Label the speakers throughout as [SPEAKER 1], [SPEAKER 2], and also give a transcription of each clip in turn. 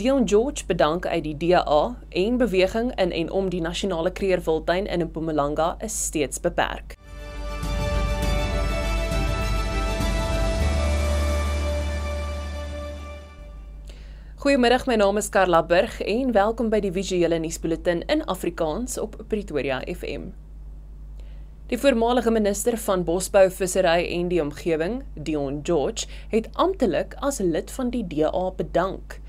[SPEAKER 1] Dion George bedank uit die DA en beweging in en om die nasionale kreerwiltuin in Mpumalanga is steeds beperk. Goeiemiddag, my naam is Carla Burg en welkom by die visuele nuusbulletin in Afrikaans op Pretoria FM. Die voormalige minister van Bosbou, Vissery en die Omgewing, Dion George, het amptelik as lid van die DA bedank.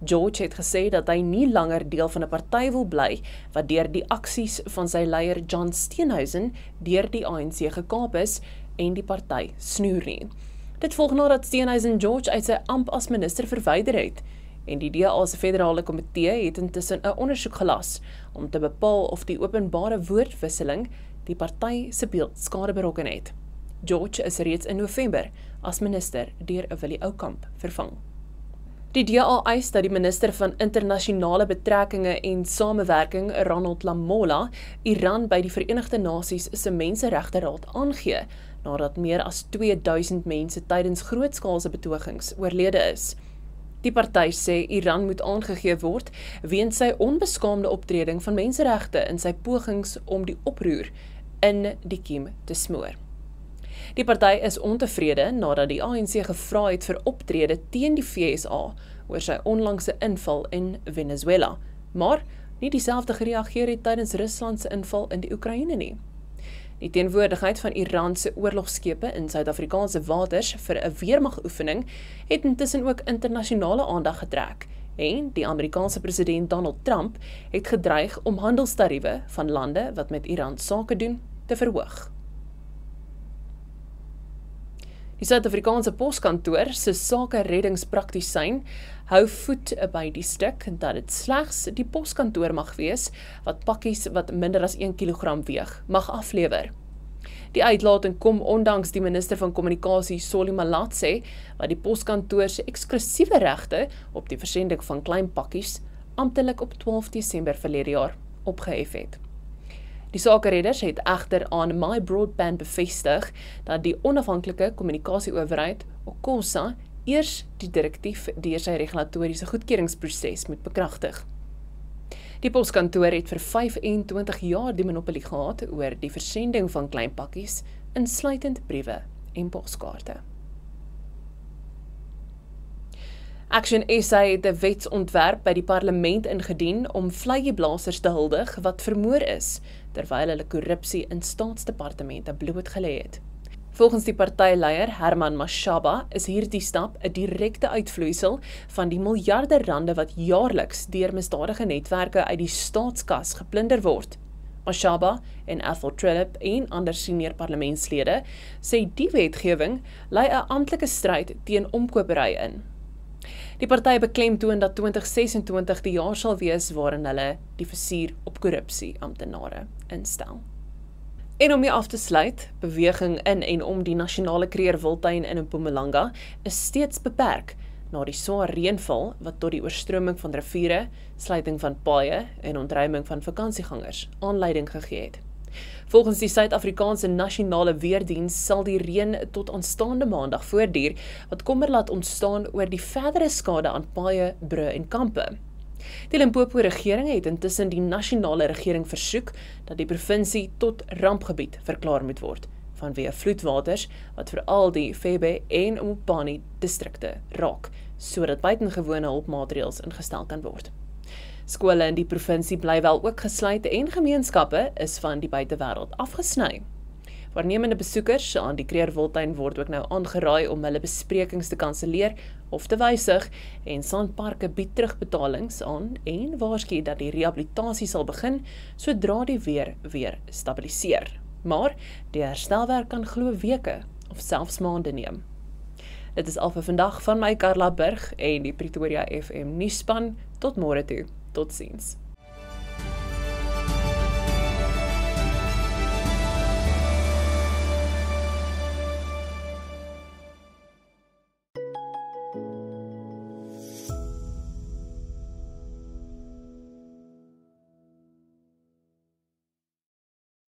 [SPEAKER 1] George het gesê dat hy nie langer deel van 'n party wil bly wat deur die aksies van sy leier John Steenhuisen deur die ANC gekaap is en die party snoer nie. Dit volg nadat Steenhuisen George uit sy amp as minister verwyder het. En die DA se federale komitee het intussen 'n ondersoek gelas om te bepaal of die openbare woordwisseling die party se beeld skade berokken het. George is reeds in November as minister deur Willie Oukamp vervang. Die DA eis dat die minister van internasionale betrekkinge en samewerking, Ronald Lamola, Iran by die Verenigde Nasies se Menseregteraad aangee, nadat meer as 2000 mense tydens grootskaalse betogings oorlede is. Die party sê Iran moet aangegee word weens sy onbeskaamde optreding van menseregte in sy pogings om die oproer in die kiem te smoor. Die party is ontevrede nadat die ANC gevra het vir optrede teen die VSA oor sy onlangse inval in Venezuela, maar nie dieselfde gereageer het tydens Rusland se inval in die Oekraïne nie. Die teenwoordigheid van Iran se oorlogskepe in Suid-Afrikaanse waters vir 'n weermagoefening het intussen ook internasionale aandag getrek en die Amerikaanse president Donald Trump het gedreig om handelstariewe van lande wat met Iran sake doen te verhoog. Die Suid-Afrikaanse poskantoor se sake reddingspraktisyn hou voet by die stuk dat dit slegs die poskantoor mag wees wat pakkies wat minder as 1 kilogram weeg mag aflewer. Die uitlating kom ondanks die minister van kommunikasie Solly Malatse wat die poskantoor se eksklusiewe regte op die versending van klein pakkies amptelik op 12 Desember verlede jaar opgehef het. Die sakeredders het egter aan My Broadband bevestig dat die onafhanklike kommunikasieowerheid, OCOSA, eers die direktief deur sy regulatoriese goedkeringsproses moet bekragtig. Die poskantoor het vir 25 jaar die monopolie gehad oor die versending van klein pakkies, insluitend briewe en poskaarte. Action SA het 'n wetsontwerp by die parlement ingedien om vleieblassers te huldig wat vermoor is, terwyl hulle korrupsie in staatsdepartemente blootgelê het. Volgens die partyleier Herman Mashaba is hierdie stap 'n direkte uitvloeisel van die miljarde rande wat jaarliks deur misdadige netwerke uit die staatskas geplunder word. Mashaba en Ethel Trillip en ander senior parlementslede sê die wetgewing lei 'n amptelike stryd teen omkopery in. Die party beklemtoon dat 2026 die jaar sal wees waarin hulle die vizier op korrupsie amptenare instel. En om mee af te sluit, beweging in en om die nasionale kreerwiltuin in Mpumalanga is steeds beperk na die swaar reënval wat tot die oorstroming van riviere, sluiting van paaie en ontruiming van vakansiegangers aanleiding gegee het. Volgens die Suid-Afrikaanse Nasionale Weerdiens sal die reën tot aanstaande maandag voortduur wat kommer laat ontstaan oor die verdere skade aan paaie, brûe en kampe. Die Limpopo regering het intussen die nasionale regering versoek dat die provinsie tot rampgebied verklaar moet word, vanweë vloedwaters wat veral die Febe en Mopani distrikte raak, sodat buitengewone hulpmaatreëls ingestel kan word. Skole in die provinsie bly wel ook gesluit en gemeenskappe is van die buitewêreld afgesny. Waarnemende besoekers aan die kreerwiltuin word ook nou aangeraai om hulle besprekings te kanselleer of te wysig en Sandparke bied terugbetalings aan en waarsku dat die rehabilitasie sal begin sodra die weer stabiliseer. Maar die herstelwerk kan glo weke of selfs maande neem. Dit is al vir vandag van my Carla Burg en die Pretoria FM nuusspan. Tot môre toe. Totsiens.